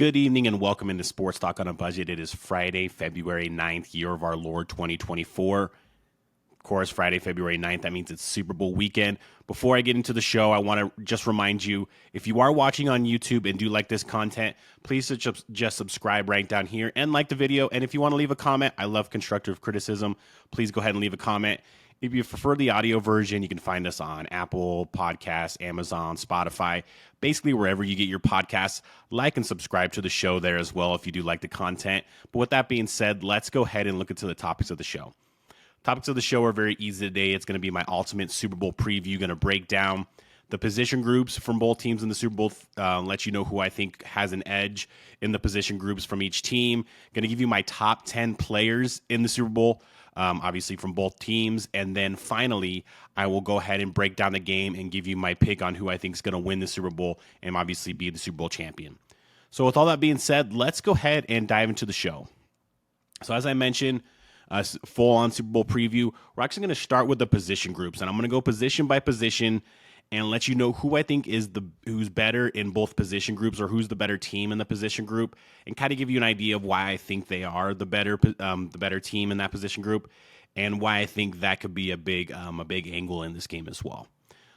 Good evening and welcome into Sports Talk on a Budget. It is Friday, February 9th, year of our Lord 2024. Of course, Friday, February 9th, that means it's Super Bowl weekend. Before I get into the show, I want to just remind you, if you are watching on YouTube and do like this content, please just subscribe right down here and like the video. And if you want to leave a comment, I love constructive criticism. Please go ahead and leave a comment. If you prefer the audio version, you can find us on Apple Podcasts, Amazon, Spotify, basically wherever you get your podcasts. Like and subscribe to the show there as well if you do like the content. But with that being said, let's go ahead and look into the topics of the show. Topics of the show are very easy today. It's going to be my ultimate Super Bowl preview, going to break down the position groups from both teams in the Super Bowl, let you know who I think has an edge in the position groups from each team. Going to give you my top 10 players in the Super Bowl, obviously from both teams. And then finally, I will go ahead and break down the game and give you my pick on who I think is going to win the Super Bowl and obviously be the Super Bowl champion. So with all that being said, let's go ahead and dive into the show. So as I mentioned, full-on Super Bowl preview, we're actually going to start with the position groups. And I'm going to go position by position and let you know who I think is who's better in both position groups or who's the better team in the position group, and kind of give you an idea of why I think they are the better team in that position group, and why I think that could be a big angle in this game as well.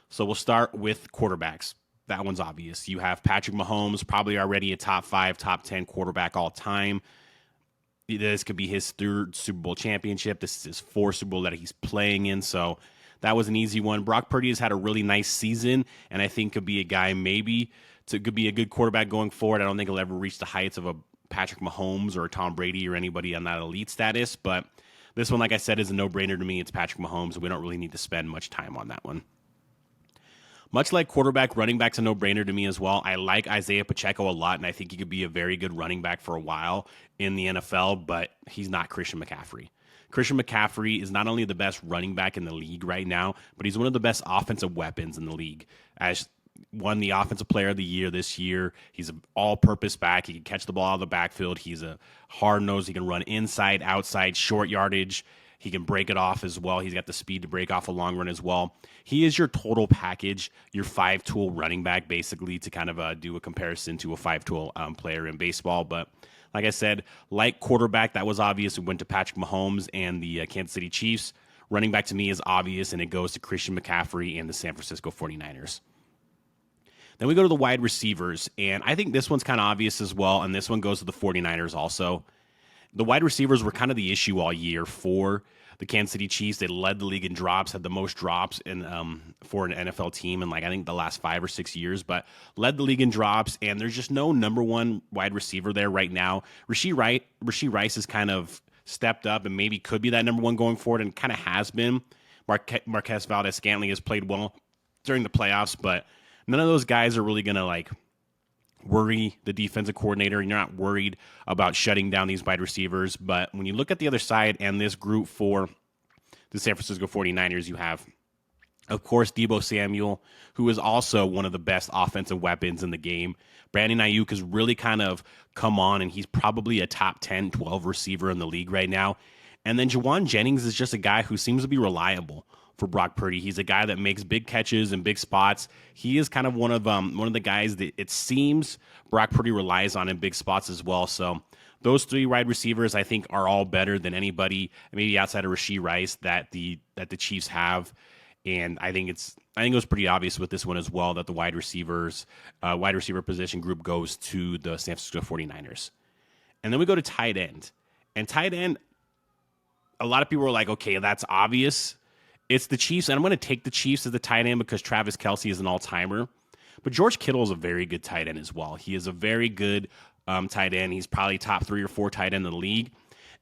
So we'll start with quarterbacks. That one's obvious. You have Patrick Mahomes, probably already a top 5, top 10 quarterback all time. This could be his third Super Bowl championship. This is his fourth Super Bowl that he's playing in, so that was an easy one. Brock Purdy has had a really nice season, and I think could be a guy could be a good quarterback going forward. I don't think he'll ever reach the heights of a Patrick Mahomes or a Tom Brady or anybody on that elite status, but this one, like I said, is a no-brainer to me. It's Patrick Mahomes, and we don't really need to spend much time on that one. Much like quarterback, running back's a no-brainer to me as well. I like Isaiah Pacheco a lot, and I think he could be a very good running back for a while in the NFL, but he's not Christian McCaffrey. Christian McCaffrey is not only the best running back in the league right now, but he's one of the best offensive weapons in the league. As won the Offensive Player of the Year this year. He's an all-purpose back. He can catch the ball out of the backfield. He's a hard-nosed. He can run inside, outside, short yardage. He can break it off as well. He's got the speed to break off a long run as well. He is your total package, your five-tool running back, basically, to kind of do a comparison to a five-tool player in baseball. But like I said, like quarterback, that was obvious. It went to Patrick Mahomes and the Kansas City Chiefs. Running back to me is obvious, and it goes to Christian McCaffrey and the San Francisco 49ers. Then we go to the wide receivers, and I think this one's kind of obvious as well, and this one goes to the 49ers also. The wide receivers were kind of the issue all year for the Kansas City Chiefs. They led the league in drops, had the most drops for an NFL team in I think the last 5 or 6 years, but led the league in drops, and there's just no number one wide receiver there right now. Rashee Rice has kind of stepped up and maybe could be that number one going forward, and kind of has been. Marquez Valdes-Scantling has played well during the playoffs, but none of those guys are really going to worry the defensive coordinator, and you're not worried about shutting down these wide receivers. But when you look at the other side and this group for the San Francisco 49ers, you have, of course, Deebo Samuel, who is also one of the best offensive weapons in the game. Brandon Ayuk has really kind of come on, and he's probably a top 10, 12 receiver in the league right now. And then Juwan Jennings is just a guy who seems to be reliable for Brock Purdy. He's a guy that makes big catches and big spots. He is kind of one of the guys that it seems Brock Purdy relies on in big spots as well. So those three wide receivers, I think, are all better than anybody, maybe outside of Rashee Rice, that the Chiefs have. And I think it was pretty obvious with this one as well that the wide receiver position group goes to the San Francisco 49ers. And then we go to tight end. And tight end, a lot of people were like, okay, that's obvious. It's the Chiefs, and I'm going to take the Chiefs as the tight end because Travis Kelce is an all-timer. But George Kittle is a very good tight end as well. He is a very good tight end. He's probably top 3 or 4 tight end in the league.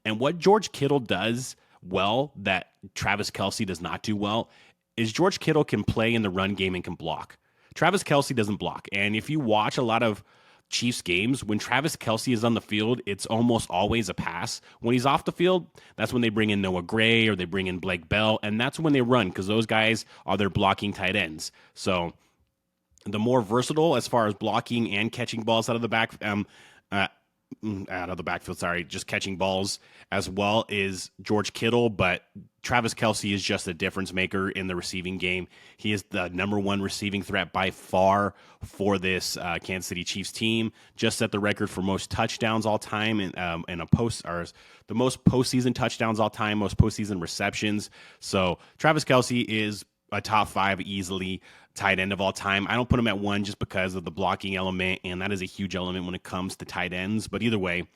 And what George Kittle does well that Travis Kelce does not do well is George Kittle can play in the run game and can block. Travis Kelce doesn't block. And if you watch a lot of Chiefs games, when Travis Kelce is on the field, it's almost always a pass. When he's off the field, that's when they bring in Noah Gray or they bring in Blake Bell, and that's when they run because those guys are their blocking tight ends. So the more versatile as far as blocking and catching balls out of the out of the backfield, sorry, just catching balls as well, is George Kittle, but Travis Kelce is just a difference maker in the receiving game. He is the number one receiving threat by far for this Kansas City Chiefs team. Just set the record for most touchdowns all time and the most postseason touchdowns all time, most postseason receptions. So Travis Kelce is a top 5 easily tight end of all time. I don't put him at 1 just because of the blocking element, and that is a huge element when it comes to tight ends. But either way,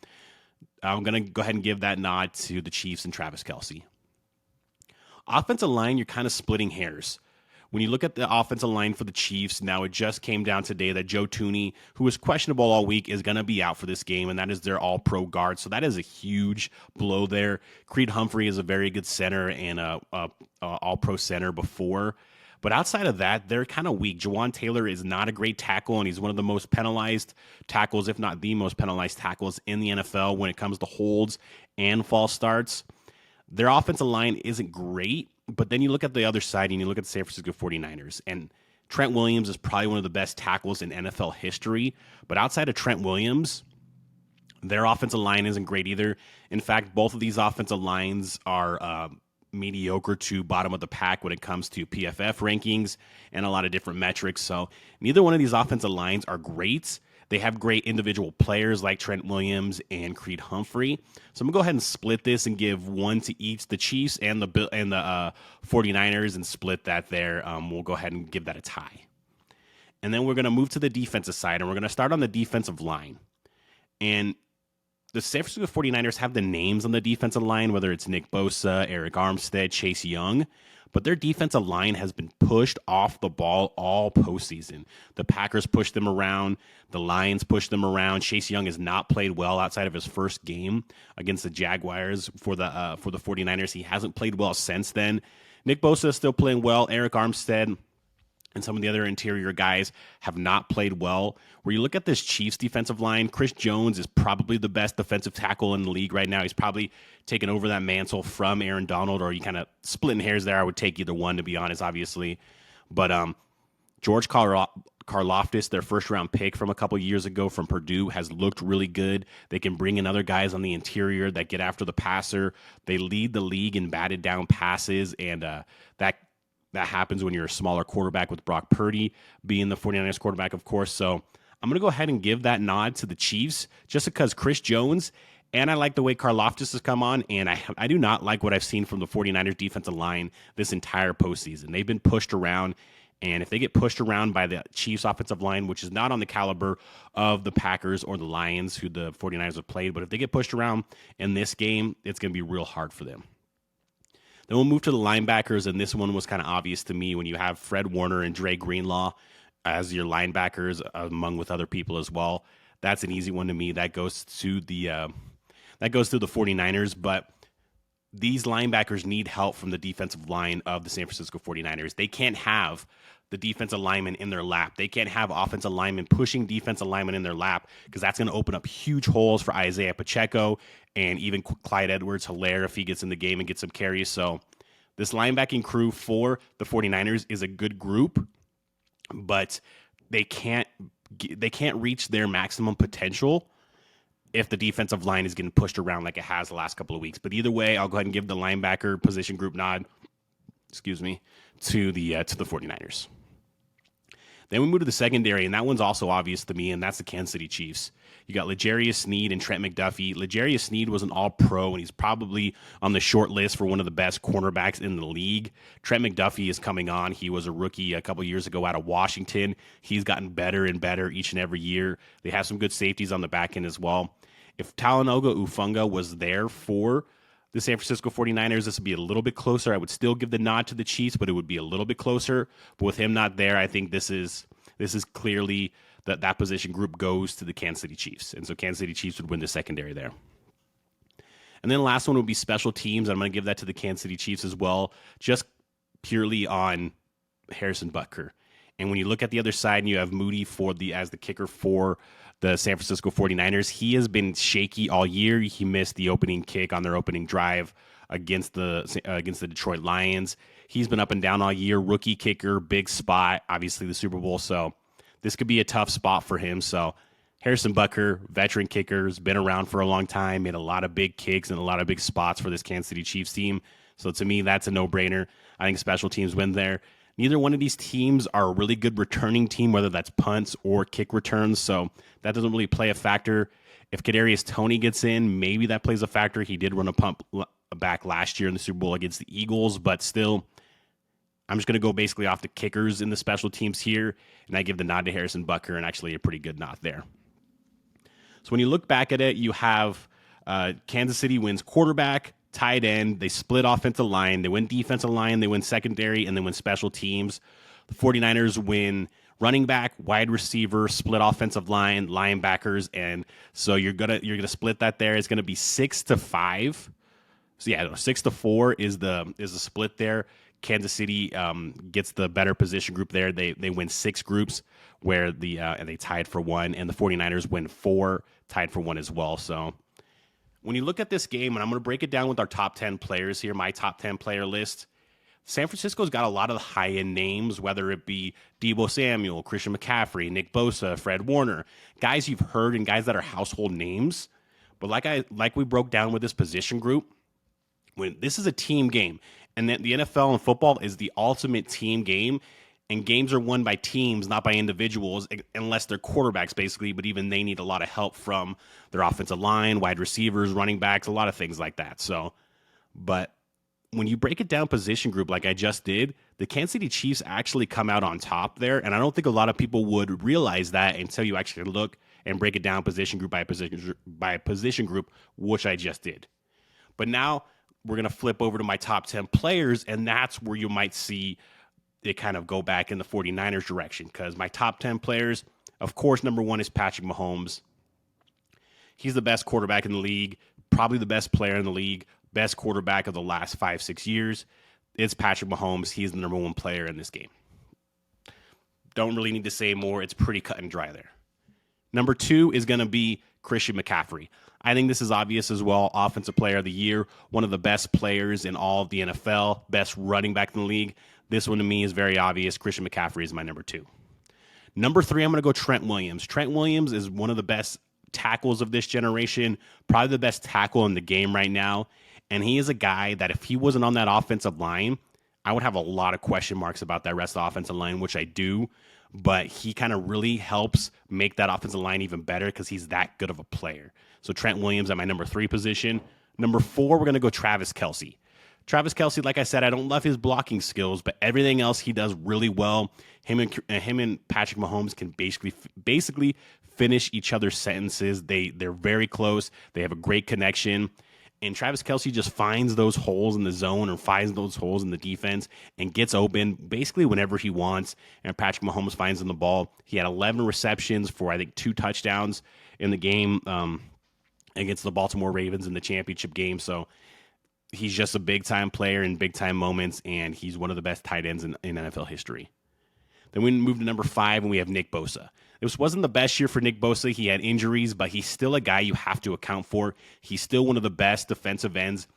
I'm going to go ahead and give that nod to the Chiefs and Travis Kelce. Offensive line, you're kind of splitting hairs. When you look at the offensive line for the Chiefs, now it just came down today that Joe Thuney, who was questionable all week, is going to be out for this game, and that is their all-pro guard. So that is a huge blow there. Creed Humphrey is a very good center and a all-pro center before. But outside of that, they're kind of weak. Jawan Taylor is not a great tackle, and he's one of the most penalized tackles, if not the most penalized tackles in the NFL when it comes to holds and false starts. Their offensive line isn't great, but then you look at the other side and you look at the San Francisco 49ers, and Trent Williams is probably one of the best tackles in NFL history. But outside of Trent Williams, their offensive line isn't great either. In fact, both of these offensive lines are mediocre to bottom of the pack when it comes to PFF rankings and a lot of different metrics. So neither one of these offensive lines are great. They have great individual players like Trent Williams and Creed Humphrey. So I'm going to go ahead and split this and give 1 to each, the Chiefs and the 49ers, and split that there. We'll go ahead and give that a tie. And then we're going to move to the defensive side, and we're going to start on the defensive line. And the San Francisco 49ers have the names on the defensive line, whether it's Nick Bosa, Eric Armstead, Chase Young, but their defensive line has been pushed off the ball all postseason. The Packers pushed them around. The Lions pushed them around. Chase Young has not played well outside of his first game against the Jaguars for the 49ers. He hasn't played well since then. Nick Bosa is still playing well. Eric Armstead and some of the other interior guys have not played well. Where you look at this Chiefs defensive line, Chris Jones is probably the best defensive tackle in the league right now. He's probably taken over that mantle from Aaron Donald, or you kind of splitting hairs there. I would take either one, to be honest, obviously. But George Karlaftis, their first-round pick from a couple years ago from Purdue, has looked really good. They can bring in other guys on the interior that get after the passer. They lead the league in batted down passes, and that happens when you're a smaller quarterback, with Brock Purdy being the 49ers quarterback, of course. So I'm going to go ahead and give that nod to the Chiefs just because Chris Jones, and I like the way Karlaftis has come on, and I do not like what I've seen from the 49ers defensive line this entire postseason. They've been pushed around, and if they get pushed around by the Chiefs offensive line, which is not on the caliber of the Packers or the Lions, who the 49ers have played, but if they get pushed around in this game, it's going to be real hard for them. Then we'll move to the linebackers, and this one was kind of obvious to me when you have Fred Warner and Dre Greenlaw as your linebackers, among with other people as well. That's an easy one to me. That goes to the 49ers, but these linebackers need help from the defensive line of the San Francisco 49ers. They can't have the defensive lineman in their lap. They can't have offensive linemen pushing defensive linemen in their lap, because that's going to open up huge holes for Isaiah Pacheco and even Clyde Edwards-Helaire if he gets in the game and gets some carries. So this linebacking crew for the 49ers is a good group, but they can't reach their maximum potential if the defensive line is getting pushed around like it has the last couple of weeks. But either way, I'll go ahead and give the linebacker position group nod, to the 49ers. Then we move to the secondary, and that one's also obvious to me, and that's the Kansas City Chiefs. You got L'Jarius Sneed and Trent McDuffie. L'Jarius Sneed was an all-pro, and he's probably on the short list for one of the best cornerbacks in the league. Trent McDuffie is coming on. He was a rookie a couple years ago out of Washington. He's gotten better and better each and every year. They have some good safeties on the back end as well. If Talanoa Hufanga was there for the San Francisco 49ers, this would be a little bit closer. I would still give the nod to the Chiefs, but it would be a little bit closer. But with him not there, I think this is clearly that position group goes to the Kansas City Chiefs. And so Kansas City Chiefs would win the secondary there. And then the last one would be special teams. I'm going to give that to the Kansas City Chiefs as well, just purely on Harrison Butker. And when you look at the other side and you have Moody as the kicker for the San Francisco 49ers, he has been shaky all year. He missed the opening kick on their opening drive against the Detroit Lions. He's been up and down all year. Rookie kicker, big spot, obviously the Super Bowl. So this could be a tough spot for him. So Harrison Butker, veteran kicker, has been around for a long time, made a lot of big kicks and a lot of big spots for this Kansas City Chiefs team. So to me, that's a no-brainer. I think special teams win there. Neither one of these teams are a really good returning team, whether that's punts or kick returns. So that doesn't really play a factor. If Kadarius Toney gets in, maybe that plays a factor. He did run a pump back last year in the Super Bowl against the Eagles, but still, I'm just going to go basically off the kickers in the special teams here, and I give the nod to Harrison Butker, and actually a pretty good nod there. So when you look back at it, you have Kansas City wins quarterback, tight end, they split offensive line, they win defensive line, they win secondary, and they win special teams. The 49ers win running back, wide receiver, split offensive line, linebackers, and so you're gonna split that there. It's gonna be 6-5. So yeah, 6-4 is the split there. Kansas City gets the better position group there. They win 6 groups where and they tied for 1, and the 49ers win 4, tied for 1 as well. So when you look at this game, and I'm going to break it down with our top 10 players here, my top 10 player list, San Francisco's got a lot of the high-end names, whether it be Deebo Samuel, Christian McCaffrey, Nick Bosa, Fred Warner, guys you've heard and guys that are household names. But like we broke down with this position group, when this is a team game, and the NFL and football is the ultimate team game, and games are won by teams, not by individuals, unless they're quarterbacks, basically. But even they need a lot of help from their offensive line, wide receivers, running backs, a lot of things like that. So, but when you break it down position group like I just did, the Kansas City Chiefs actually come out on top there. And I don't think a lot of people would realize that until you actually look and break it down position group by position group, which I just did. But now we're going to flip over to my top 10 players, and that's where you might see it kind of go back in the 49ers direction, because my top 10 players, of course, number 1 is Patrick Mahomes. He's the best quarterback in the league, probably the best player in the league, best quarterback of the last 5-6 years. It's Patrick Mahomes. He's the number 1 player in this game. Don't really need to say more. It's pretty cut and dry there. Number 2 is going to be Christian McCaffrey. I think this is obvious as well. Offensive player of the year, one of the best players in all of the NFL, best running back in the league. This one to me is very obvious. Christian McCaffrey is my number 2. Number 3, I'm going to go Trent Williams. Trent Williams is one of the best tackles of this generation, probably the best tackle in the game right now. And he is a guy that if he wasn't on that offensive line, I would have a lot of question marks about that rest of the offensive line, which I do. But he kind of really helps make that offensive line even better because he's that good of a player. So Trent Williams at my number 3 position. Number 4, we're going to go Travis Kelce. Travis Kelce, like I said, I don't love his blocking skills, but everything else he does really well. Him and Patrick Mahomes can basically finish each other's sentences. They're very close. They have a great connection. And Travis Kelce just finds those holes in the zone or finds those holes in the defense and gets open basically whenever he wants. And Patrick Mahomes finds him the ball. He had 11 receptions for, I think, 2 touchdowns in the game against the Baltimore Ravens in the championship game. So he's just a big-time player in big-time moments, and he's one of the best tight ends in NFL history. Then we move to number 5, and we have Nick Bosa. This wasn't the best year for Nick Bosa. He had injuries, but he's still a guy you have to account for. He's still one of the best defensive ends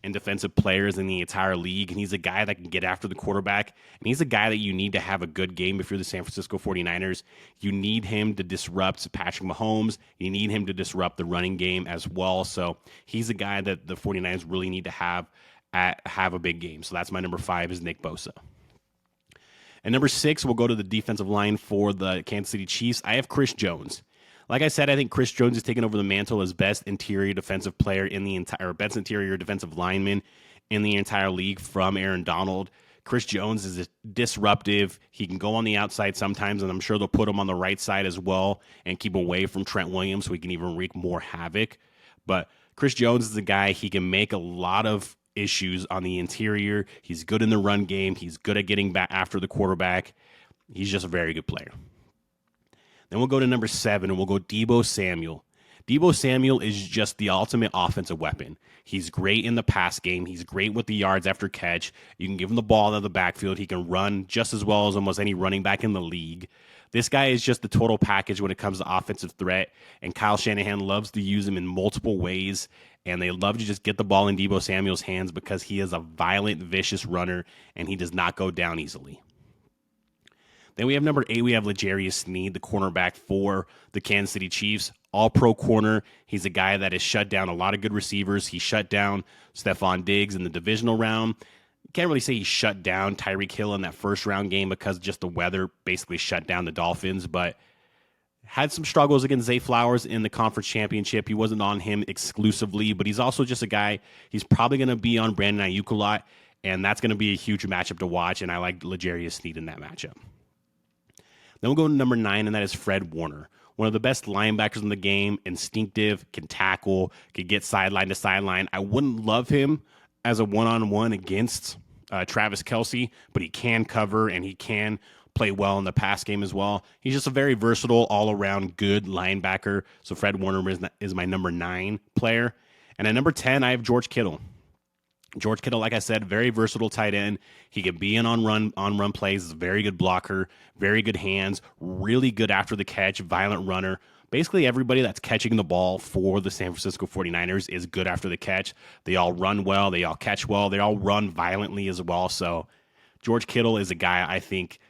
and defensive players in the entire league, and he's a guy that can get after the quarterback, and he's a guy that you need to have a good game if you're the San Francisco 49ers. You need him to disrupt Patrick Mahomes. You need him to disrupt the running game as well. So he's a guy that the 49ers really need to have a big game. So that's my number 5 is Nick Bosa. And number 6, we'll go to the defensive line for the Kansas City Chiefs. I have Chris Jones. Like I said, I think Chris Jones has taken over the mantle as best interior defensive player in the entire, best interior defensive lineman in the entire league from Aaron Donald. Chris Jones is disruptive. He can go on the outside sometimes, and I'm sure they'll put him on the right side as well and keep him away from Trent Williams so he can even wreak more havoc. But Chris Jones is a guy, he can make a lot of issues on the interior. He's good in the run game. He's good at getting back after the quarterback. He's just a very good player. Then we'll go to number 7, and we'll go Deebo Samuel. Deebo Samuel is just the ultimate offensive weapon. He's great in the pass game. He's great with the yards after catch. You can give him the ball out of the backfield. He can run just as well as almost any running back in the league. This guy is just the total package when it comes to offensive threat, and Kyle Shanahan loves to use him in multiple ways, and they love to just get the ball in Deebo Samuel's hands because he is a violent, vicious runner, and he does not go down easily. Then we have number 8, we have L'Jarius Sneed, the cornerback for the Kansas City Chiefs. All-pro corner. He's a guy that has shut down a lot of good receivers. He shut down Stephon Diggs in the divisional round. Can't really say he shut down Tyreek Hill in that first round game because just the weather basically shut down the Dolphins, but had some struggles against Zay Flowers in the conference championship. He wasn't on him exclusively, but he's also just a guy. He's probably going to be on Brandon Ayuk a lot, and that's going to be a huge matchup to watch, and I like L'Jarius Sneed in that matchup. Then we'll go to number 9, and that is Fred Warner. One of the best linebackers in the game, instinctive, can tackle, can get sideline to sideline. I wouldn't love him as a one-on-one against Travis Kelce, but he can cover and he can play well in the pass game as well. He's just a very versatile, all-around good linebacker. So Fred Warner is my number 9 player. And at number 10, I have George Kittle. George Kittle, like I said, very versatile tight end. He can be in on run plays. He's a very good blocker, very good hands, really good after the catch, violent runner. Basically, everybody that's catching the ball for the San Francisco 49ers is good after the catch. They all run well. They all catch well. They all run violently as well. So George Kittle is a guy I think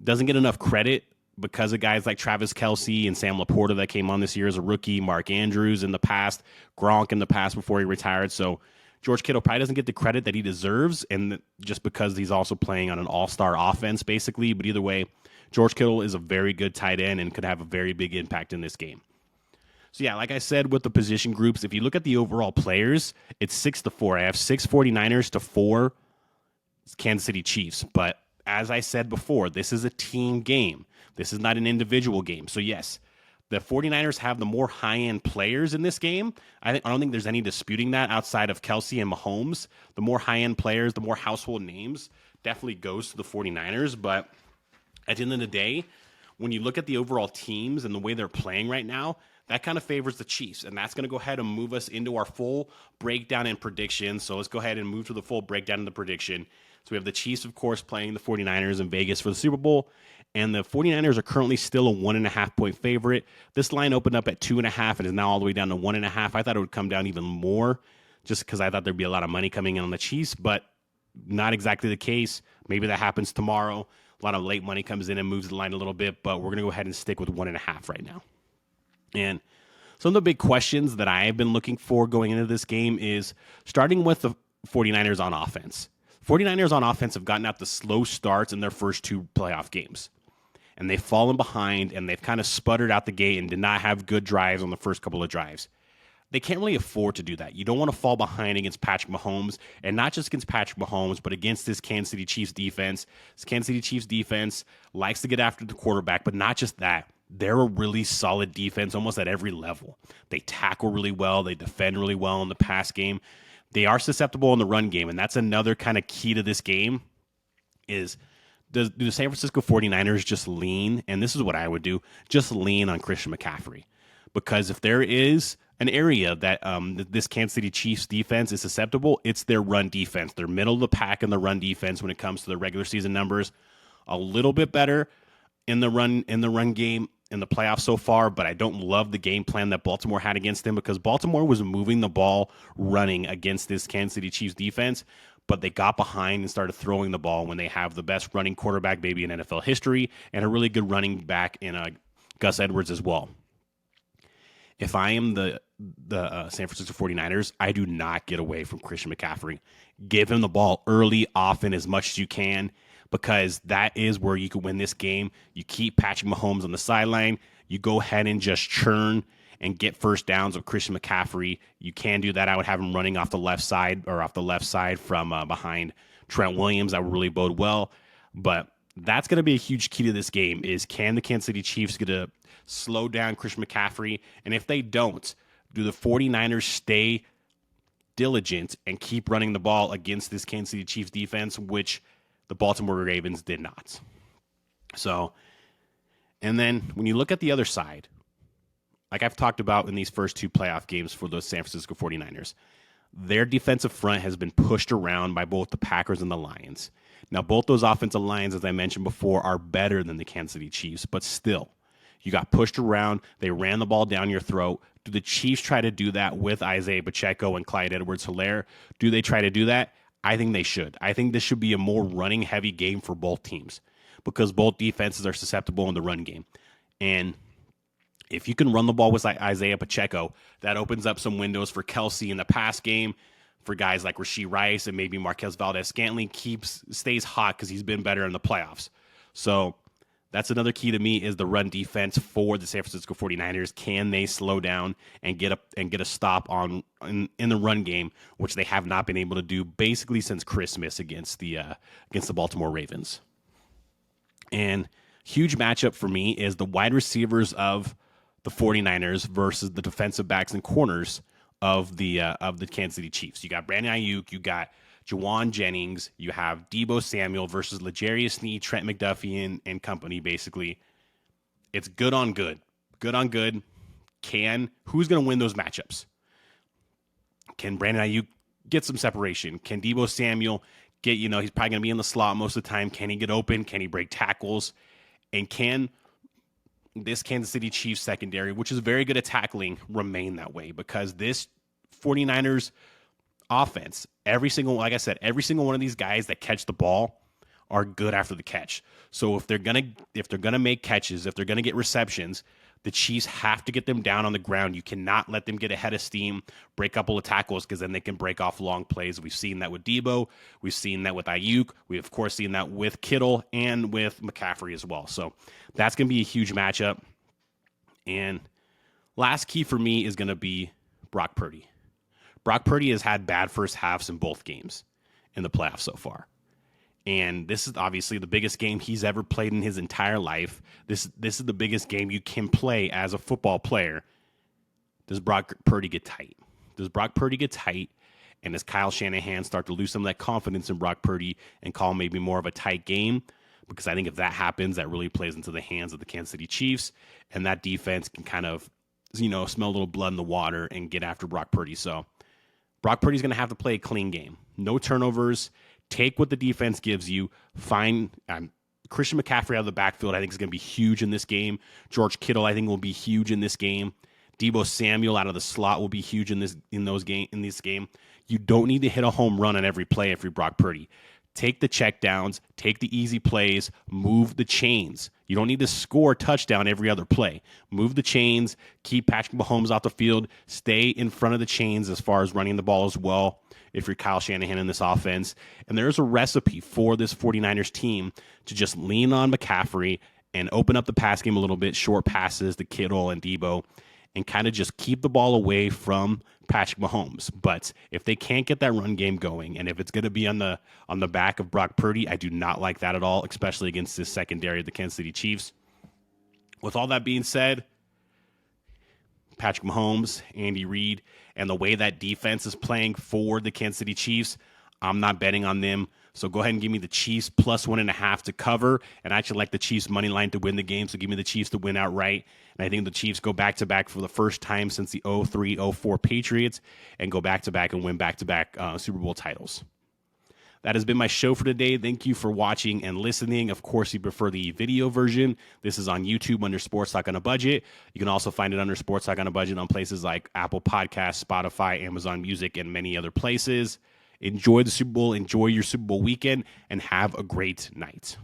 doesn't get enough credit because of guys like Travis Kelce and Sam Laporta that came on this year as a rookie, Mark Andrews in the past, Gronk in the past before he retired. So George Kittle probably doesn't get the credit that he deserves, and just because he's also playing on an all-star offense, basically. But either way, George Kittle is a very good tight end and could have a very big impact in this game. So yeah, like I said with the position groups, if you look at the overall players, it's 6-4. I have 6 49ers to 4 Kansas City Chiefs. But as I said before, this is a team game. This is not an individual game. So yes, the 49ers have the more high-end players in this game. I don't think there's any disputing that outside of Kelce and Mahomes. The more high-end players, the more household names definitely goes to the 49ers. But at the end of the day, when you look at the overall teams and the way they're playing right now, that kind of favors the Chiefs. And that's going to go ahead and move us into our full breakdown and prediction. So let's go ahead and move to the full breakdown and the prediction. So we have the Chiefs, of course, playing the 49ers in Vegas for the Super Bowl. And the 49ers are currently still a 1.5-point favorite. This line opened up at 2.5 and is now all the way down to 1.5. I thought it would come down even more just because I thought there'd be a lot of money coming in on the Chiefs, but not exactly the case. Maybe that happens tomorrow. A lot of late money comes in and moves the line a little bit, but we're going to go ahead and stick with 1.5 right now. And some of the big questions that I have been looking for going into this game is starting with the 49ers on offense. 49ers on offense have gotten out the slow starts in their first 2 playoff games. And they've fallen behind, and they've kind of sputtered out the gate and did not have good drives on the first couple of drives. They can't really afford to do that. You don't want to fall behind against Patrick Mahomes, and not just against Patrick Mahomes, but against this Kansas City Chiefs defense. This Kansas City Chiefs defense likes to get after the quarterback, but not just that. They're a really solid defense almost at every level. They tackle really well. They defend really well in the pass game. They are susceptible in the run game, and that's another kind of key to this game is do the San Francisco 49ers just lean, and this is what I would do, just lean on Christian McCaffrey. Because if there is an area that this Kansas City Chiefs defense is susceptible, it's their run defense. They're middle of the pack in the run defense when it comes to the regular season numbers. A little bit better in the run game in the playoffs so far, but I don't love the game plan that Baltimore had against them because Baltimore was moving the ball running against this Kansas City Chiefs defense, but they got behind and started throwing the ball when they have the best running quarterback maybe in NFL history and a really good running back in Gus Edwards as well. If I am the San Francisco 49ers, I do not get away from Christian McCaffrey. Give him the ball early, often, as much as you can, because that is where you can win this game. You keep Patrick Mahomes on the sideline. You go ahead and just churn and get first downs with Christian McCaffrey. You can do that. I would have him running off the left side from behind Trent Williams. That would really bode well. But that's going to be a huge key to this game is can the Kansas City Chiefs get to slow down Christian McCaffrey? And if they don't, do the 49ers stay diligent and keep running the ball against this Kansas City Chiefs defense, which the Baltimore Ravens did not. So, and then when you look at the other side, like I've talked about in these first 2 playoff games for the San Francisco 49ers, their defensive front has been pushed around by both the Packers and the Lions. Now, both those offensive lines, as I mentioned before, are better than the Kansas City Chiefs, but still, you got pushed around. They ran the ball down your throat. Do the Chiefs try to do that with Isaiah Pacheco and Clyde Edwards-Helaire? Do they try to do that? I think they should. I think this should be a more running-heavy game for both teams because both defenses are susceptible in the run game. And if you can run the ball with Isaiah Pacheco, that opens up some windows for Kelsey in the pass game, for guys like Rashee Rice and maybe Marquez Valdes-Scantling stays hot because he's been better in the playoffs. So that's another key to me is the run defense for the San Francisco 49ers. Can they slow down and get a stop in the run game, which they have not been able to do basically since Christmas against the Baltimore Ravens. And huge matchup for me is the wide receivers of the 49ers versus the defensive backs and corners of the Kansas City Chiefs. You got Brandon Ayuk, you got Jawan Jennings, you have Deebo Samuel versus L'Jarius Sneed, Trent McDuffie, and company, basically. It's good on good. Good on good. Who's going to win those matchups? Can Brandon Ayuk get some separation? Can Deebo Samuel he's probably going to be in the slot most of the time. Can he get open? Can he break tackles? And can this Kansas City Chiefs secondary, which is very good at tackling, remain that way? Because this 49ers offense, every single one of these guys that catch the ball are good after the catch. So if they're gonna make catches, if they're gonna get receptions, the Chiefs have to get them down on the ground. You cannot let them get ahead of steam, break a couple of tackles, because then they can break off long plays. We've seen that with Deebo. We've seen that with Ayuk. We've, of course, seen that with Kittle and with McCaffrey as well. So that's going to be a huge matchup. And last key for me is going to be Brock Purdy. Brock Purdy has had bad first halves in both games in the playoffs so far. And this is obviously the biggest game he's ever played in his entire life. This is the biggest game you can play as a football player. Does Brock Purdy get tight? And does Kyle Shanahan start to lose some of that confidence in Brock Purdy and call maybe more of a tight game? Because I think if that happens, that really plays into the hands of the Kansas City Chiefs, and that defense can kind of, smell a little blood in the water and get after Brock Purdy. So Brock Purdy's going to have to play a clean game. No turnovers. Take what the defense gives you. Find Christian McCaffrey out of the backfield, I think, is going to be huge in this game. George Kittle, I think, will be huge in this game. Deebo Samuel out of the slot will be huge in this game. You don't need to hit a home run on every play if you're Brock Purdy. Take the checkdowns, take the easy plays, move the chains. You don't need to score a touchdown every other play. Move the chains, keep Patrick Mahomes off the field, stay in front of the chains as far as running the ball as well if you're Kyle Shanahan in this offense. And there's a recipe for this 49ers team to just lean on McCaffrey and open up the pass game a little bit, short passes to Kittle and Deebo, and kind of just keep the ball away from Patrick Mahomes. But if they can't get that run game going, and if it's going to be on the back of Brock Purdy, I do not like that at all, especially against this secondary of the Kansas City Chiefs. With all that being said, Patrick Mahomes, Andy Reid, and the way that defense is playing for the Kansas City Chiefs, I'm not betting on them. So go ahead and give me the Chiefs plus 1.5 to cover. And I actually like the Chiefs money line to win the game. So give me the Chiefs to win outright. And I think the Chiefs go back-to-back for the first time since the 03-04 Patriots and go back-to-back and win back-to-back Super Bowl titles. That has been my show for today. Thank you for watching and listening. Of course, you prefer the video version. This is on YouTube under Sports Talk on a Budget. You can also find it under Sports Talk on a Budget on places like Apple Podcasts, Spotify, Amazon Music, and many other places. Enjoy the Super Bowl. Enjoy your Super Bowl weekend, and have a great night.